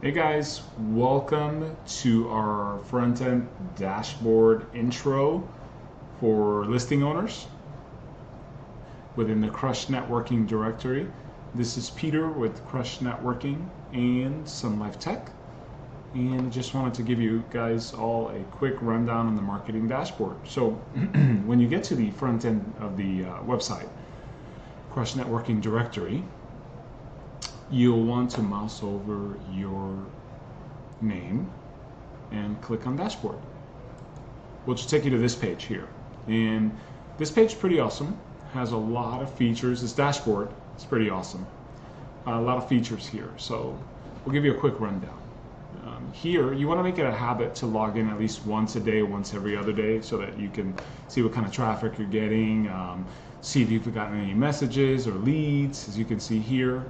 Hey guys, welcome to our front-end dashboard intro for listing owners within the Crush Networking directory. This is Peter with Crush Networking and Sun Life Tech, and just wanted to give you guys all a quick rundown on the marketing dashboard. So when you get to the front end of the website, Crush Networking directory, you'll want to mouse over your name and click on dashboard, which will take you to this page here. And this page is pretty awesome, has a lot of features. This dashboard is pretty awesome, a lot of features here. So we'll give you a quick rundown. Here you want to make it a habit to log in at least once a day, once every other day, so that you can see what kind of traffic you're getting, see if you've gotten any messages or leads, as you can see here.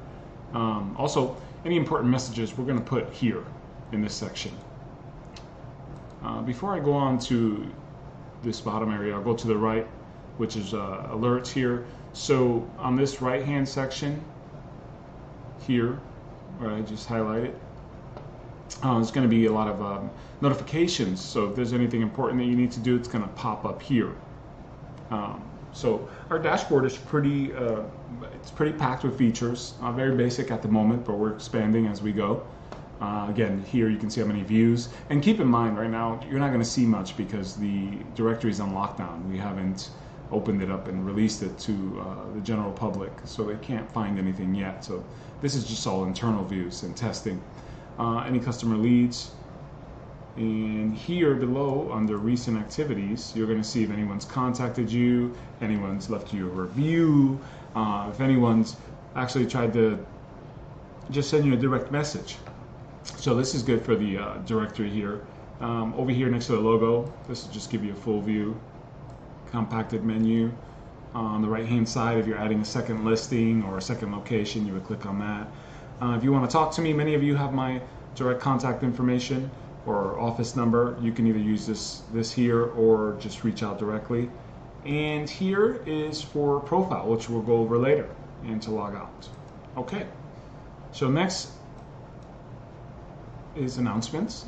Also, any important messages we're going to put here in this section. Before I go on to this bottom area, I'll go to the right, which is alerts here. So on this right hand section here, where I just highlight it, there's going to be a lot of notifications. So if there's anything important that you need to do, it's going to pop up here. So our dashboard is pretty packed with features. Very basic at the moment, but we're expanding as we go. Again, here you can see how many views. And keep in mind, right now, you're not going to see much because the directory is on lockdown. We haven't opened it up and released it to the general public, so they can't find anything yet. So this is just all internal views and testing. Any customer leads. And here below under recent activities, you're going to see if anyone's contacted you, anyone's left you a review, if anyone's actually tried to just send you a direct message. So this is good for the directory here. Over here next to the logo, this will just give you a full view, compacted menu. On the right hand side, if you're adding a second listing or a second location, you would click on that. If you want to talk to me, many of you have my direct contact information or office number. You can either use this here or just reach out directly. And here is for profile, which we'll go over later, and to log out. Okay, so next is announcements,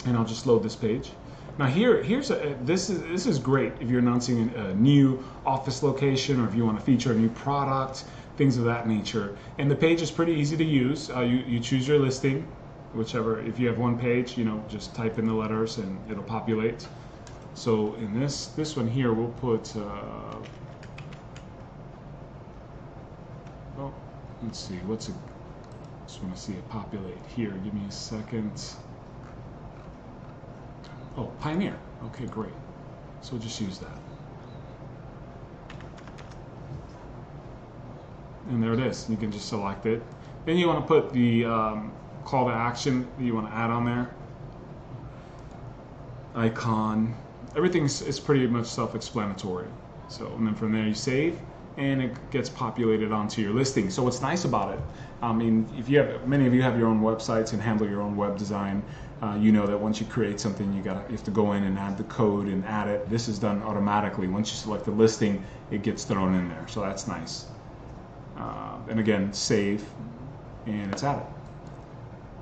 and I'll just load this page. Now this is great if you're announcing a new office location, or if you want to feature a new product, things of that nature. And the page is pretty easy to use. You choose your listing, whichever. If you have one page, just type in the letters and it'll populate. So in this one here, we'll put let's see, just want to see it populate here. Give me a second. Oh, Pioneer. Okay, great. So we'll just use that. And there it is. You can just select it. Then you want to put the call to action that you want to add on there. Icon. Everything is pretty much self-explanatory. So, and then from there you save, and it gets populated onto your listing. So what's nice about it, I mean, many of you have your own websites and handle your own web design. You know that once you create something, you have to go in and add the code and add it. This is done automatically. Once you select the listing, it gets thrown in there. So that's nice. And again, save, and it's added.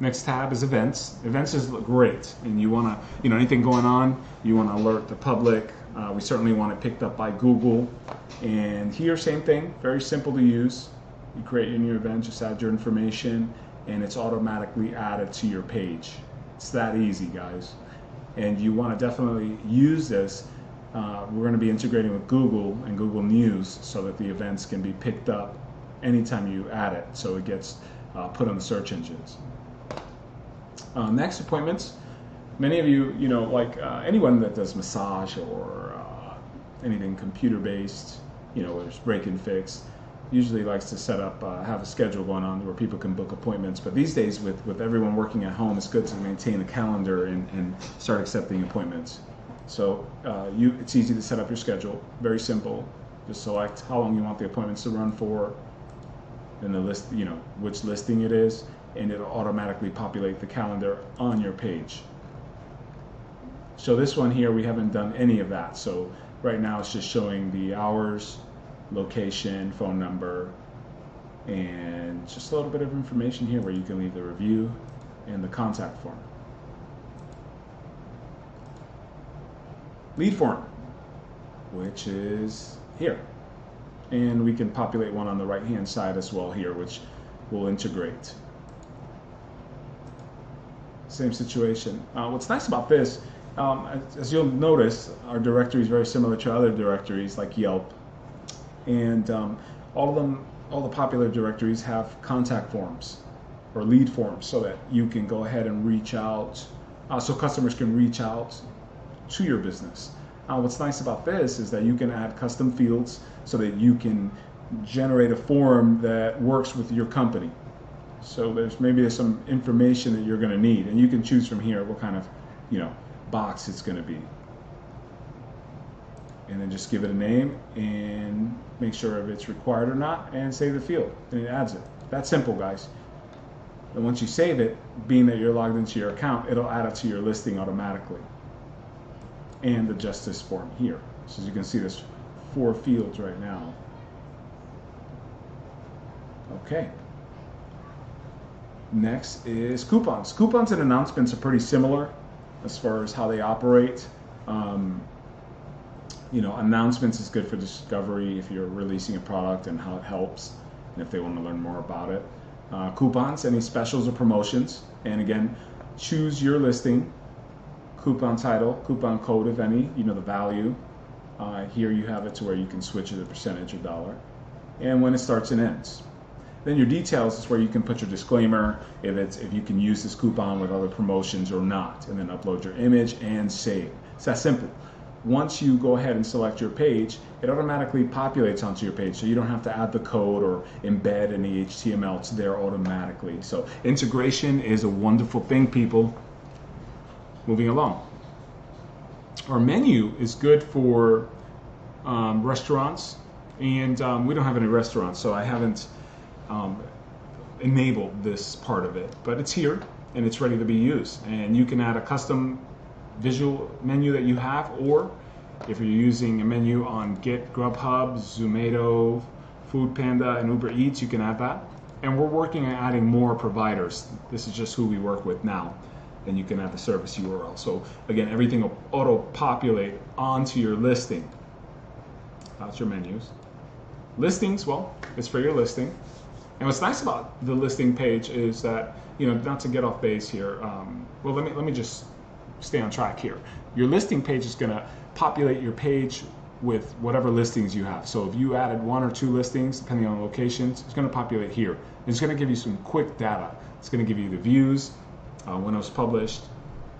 Next tab is events. Events is great, and you want to, anything going on, you want to alert the public. We certainly want it picked up by Google. And here, same thing, very simple to use. You create your new event, just add your information, and it's automatically added to your page. It's that easy, guys. And you want to definitely use this. We're going to be integrating with Google and Google News so that the events can be picked up anytime you add it, so it gets put on the search engines. Next, appointments. Many of you, like anyone that does massage or anything computer-based, whether it's break and fix, usually likes to set up, have a schedule going on where people can book appointments. But these days, with everyone working at home, it's good to maintain a calendar and start accepting appointments. So it's easy to set up your schedule. Very simple. Just select how long you want the appointments to run for, then the list, which listing it is, and it'll automatically populate the calendar on your page. So this one here, we haven't done any of that. So right now it's just showing the hours, location, phone number, and just a little bit of information here where you can leave the review. and the contact form. Lead form, which is here. And we can populate one on the right hand side as well here, which will integrate. Same situation. What's nice about this, as you'll notice, our directory is very similar to other directories like Yelp. And all the popular directories have contact forms or lead forms so that you can go ahead and reach out, so customers can reach out to your business. What's nice about this is that you can add custom fields so that you can generate a form that works with your company. So there's some information that you're going to need, and you can choose from here what kind of, box it's going to be. And then just give it a name and make sure if it's required or not, and save the field, and it adds it. That's simple, guys. And once you save it, being that you're logged into your account, it'll add it to your listing automatically. And adjust this form here. So as you can see, there's 4 fields right now. Okay. Next is coupons. Coupons and announcements are pretty similar as far as how they operate. Announcements is good for discovery if you're releasing a product and how it helps, and if they want to learn more about it. Coupons, any specials or promotions, and again, choose your listing. Coupon title, coupon code, if any, the value. Here you have it to where you can switch it to percentage or dollar, and when it starts and ends. Then your details is where you can put your disclaimer, if you can use this coupon with other promotions or not, and then upload your image and save. It's that simple. Once you go ahead and select your page, it automatically populates onto your page, so you don't have to add the code or embed any HTML. It's there automatically. So integration is a wonderful thing, people. Moving along. Our menu is good for restaurants, and we don't have any restaurants, so I haven't enabled this part of it, but it's here and it's ready to be used. And you can add a custom visual menu that you have, or if you're using a menu on Git, Grubhub, Zomato, Foodpanda, and Uber Eats, you can add that. And we're working on adding more providers. This is just who we work with now. And you can add the service URL. So again, everything will auto-populate onto your listing. That's your menus. Listings, well, it's for your listing. And what's nice about the listing page is that, not to get off base here, well, let me just stay on track here. Your listing page is going to populate your page with whatever listings you have. So if you added 1 or 2 listings, depending on locations, it's going to populate here. It's going to give you some quick data. It's going to give you the views, when it was published,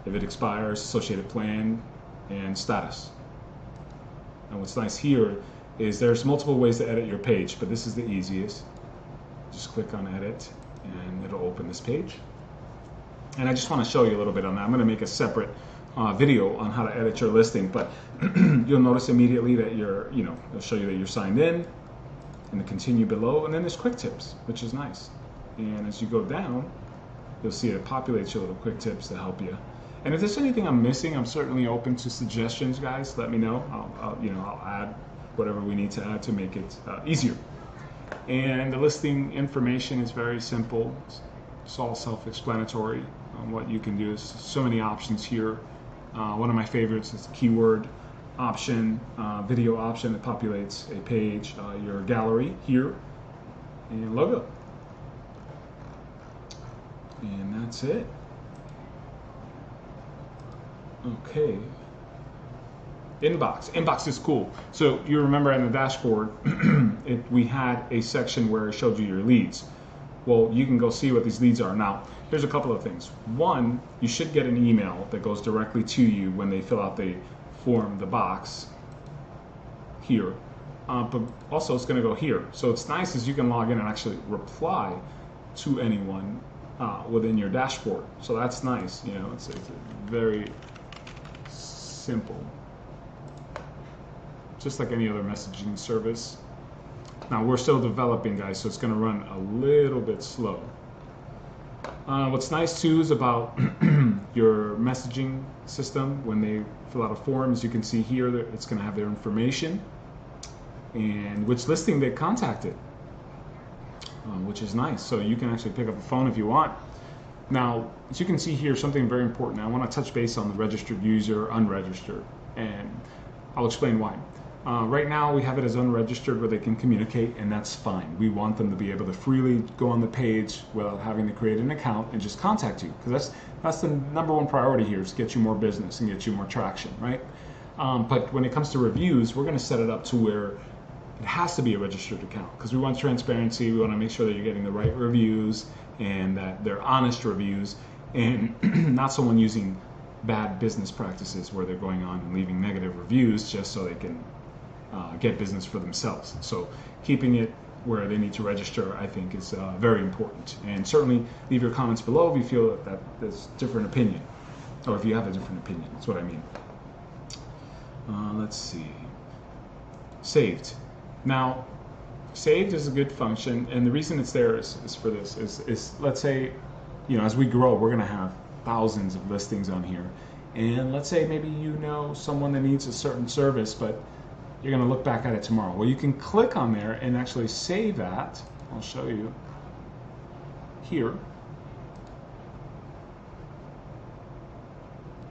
if it expires, associated plan, and status. And what's nice here is there's multiple ways to edit your page, but this is the easiest. Just click on edit and it'll open this page. And I just want to show you a little bit on that. I'm going to make a separate video on how to edit your listing, but you'll notice immediately that it'll show you that you're signed in, and the continue below, and then there's quick tips, which is nice. And as you go down, you'll see it populates your little quick tips to help you. And if there's anything I'm missing, I'm certainly open to suggestions, guys. Let me know. I'll add whatever we need to add to make it easier. And the listing information is very simple. It's all self-explanatory on what you can do. There's so many options here. One of my favorites is the keyword option, video option that populates a page, your gallery here, and logo. And that's it. Okay. Inbox. Inbox is cool. So you remember in the dashboard, we had a section where it showed you your leads. Well, you can go see what these leads are. Now, here's a couple of things. One, you should get an email that goes directly to you when they fill out the form, the box here. But also it's going to go here. So it's nice is you can log in and actually reply to anyone within your dashboard. So that's nice. It's very simple. Just like any other messaging service. Now we're still developing, guys, so it's going to run a little bit slow. What's nice too is about your messaging system. When they fill out a form, as you can see here, it's going to have their information and which listing they contacted, which is nice. So you can actually pick up a phone if you want Now, as you can see here, something very important. I want to touch base on the registered user, unregistered, and I'll explain why. Right now, we have it as unregistered where they can communicate, and that's fine. We want them to be able to freely go on the page without having to create an account and just contact you, because that's the number one priority here, is to get you more business and get you more traction, right? But when it comes to reviews, we're going to set it up to where it has to be a registered account, because we want transparency. We want to make sure that you're getting the right reviews and that they're honest reviews, and not someone using bad business practices where they're going on and leaving negative reviews just so they can get business for themselves. So keeping it where they need to register, I think, is very important. And certainly leave your comments below if you feel that there's a different opinion, or if you have a different opinion. That's what I mean. Let's see. Saved. Now, saved is a good function, and the reason it's there is for this. Is let's say, as we grow, we're going to have thousands of listings on here, and let's say maybe someone that needs a certain service, but you're going to look back at it tomorrow. Well, you can click on there and actually save that. I'll show you here.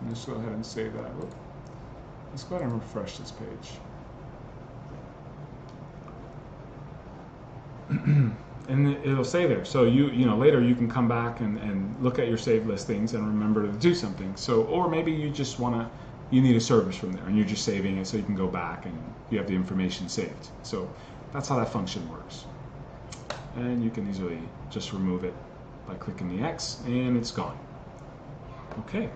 Let's go ahead and save that. Let's go ahead and refresh this page. And it'll say there. So later you can come back and look at your saved listings and remember to do something. So, or maybe you just you need a service from there and you're just saving it so you can go back and you have the information saved. So that's how that function works. And you can easily just remove it by clicking the X and it's gone. Okay.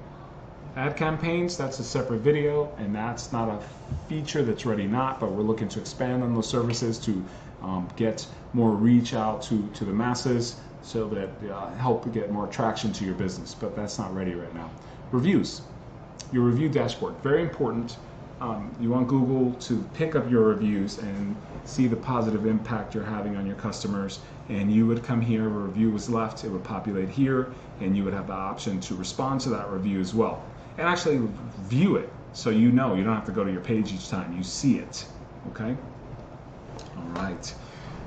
Ad campaigns, that's a separate video, and that's not a feature that's ready but we're looking to expand on those services to get more reach out to the masses so that help get more traction to your business, but that's not ready right now. Reviews. Your review dashboard, very important. You want Google to pick up your reviews and see the positive impact you're having on your customers, and you would come here, a review was left, it would populate here, and you would have the option to respond to that review as well. And actually view it, so you don't have to go to your page each time, you see it, okay? All right,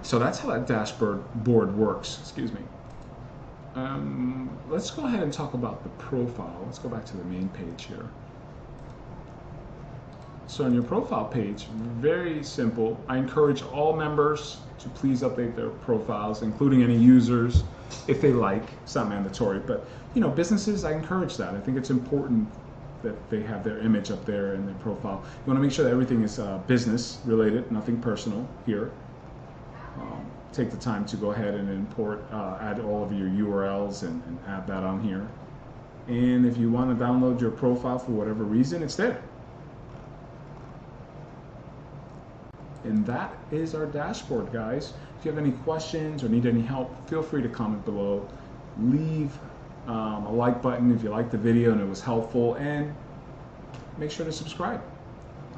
so that's how that dashboard works, excuse me. Let's go ahead and talk about the profile. Let's go back to the main page here. So on your profile page, very simple. I encourage all members to please update their profiles, including any users, if they like. It's not mandatory, but businesses, I encourage that. I think it's important that they have their image up there in their profile. You want to make sure that everything is business related, nothing personal here. Take the time to go ahead and add all of your URLs and add that on here. And if you want to download your profile for whatever reason, it's there. And that is our dashboard, guys. If you have any questions or need any help, feel free to comment below. Leave a like button if you liked the video and it was helpful, and make sure to subscribe.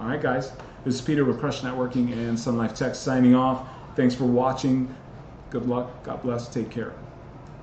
All right, guys. This is Peter with Crush Networking and Sun Life Tech signing off. Thanks for watching. Good luck. God bless. Take care.